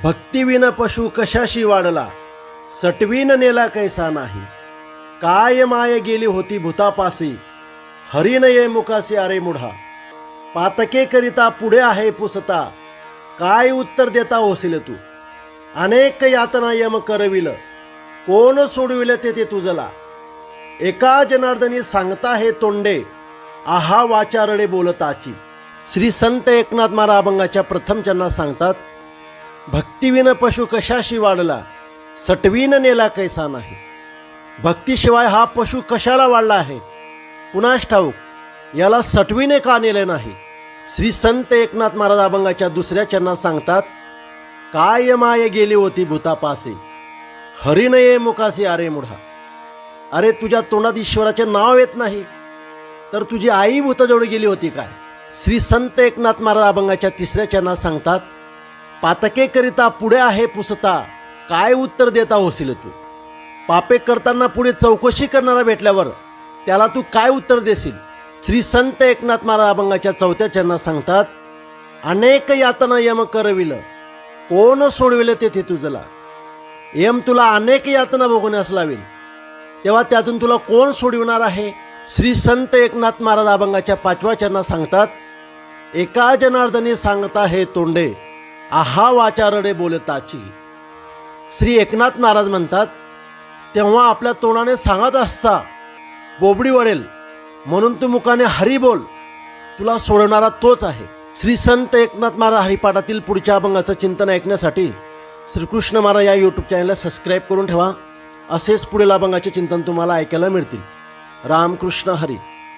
भक्तिविन पशु कशाशी वाढला, सटवीन नेला कैसा नाही. काय माय गेली होती भूतापासी, हरिन ये मुकासी अरे मुढा. पातके करिता पुढे आहे पुसता, काय उत्तर देता होशील तू. अनेक यातना यम करविल, कोण सोडविल ते तुझला. एका जनार्दनी सांगता हे तोंडे, आहा वाचारडे बोलताची. श्री संत एकनाथ महाराज अभंगाच्या प्रथम चरणात सांगतात, भक्तिविन पशु कशाशी वाढला, सटवीन नेला कैसा नाही. भक्तीशिवाय हा पशु कशाला वाढला आहे, कुणास ठाऊक. याला सटवीने का नेले नाही. श्री संत एकनाथ महाराज अभंगाच्या दुसऱ्या चरणात सांगतात, काय माय गेली होती भूतापासी, हरिनये मुकासी अरे मुढा. अरे तुझ्या तोंडात ईश्वराचे नाव येत नाही, तर तुझी आई भूताजवळ गेली होती काय. श्री संत एकनाथ महाराज अभंगाच्या तिसऱ्या चरणात सांगतात, पातके करिता पुढे आहे पुसता, काय उत्तर देता होशील तू. पापे करताना पुढे चौकशी करणारा भेटल्यावर त्याला तू काय उत्तर देशील. श्री संत एकनाथ महाराज अभंगाच्या चौथ्या चरणात सांगतात, अनेक यातना यम करविल, कोण सोडविल ते तुझला. यम तुला अनेक यातना भोगण्यास लावेल, तेव्हा त्यातून तुला कोण सोडविणार आहे. श्री संत एकनाथ महाराज अभंगाच्या पाचव्या चरणात सांगतात, एका जनार्दनी सांगता हे तोंडे, आहा वाचारडे बोलताची. श्री एकनाथ महाराज म्हणतात, तेव्हा आपल्या तोंडाने सांगत असता बोबडी वळेल, म्हणून तू मुखाने हरी बोल, तुला सोडणारा तोच आहे. श्री संत एकनाथ महाराज हरिपाठातील पुढच्या अभंगाचं चिंतन ऐकण्यासाठी श्रीकृष्ण महाराज या यूट्यूब चॅनलला सबस्क्राईब करून ठेवा. असेच पुढील अभंगाचे चिंतन तुम्हाला ऐकायला मिळतील. रामकृष्ण हरी.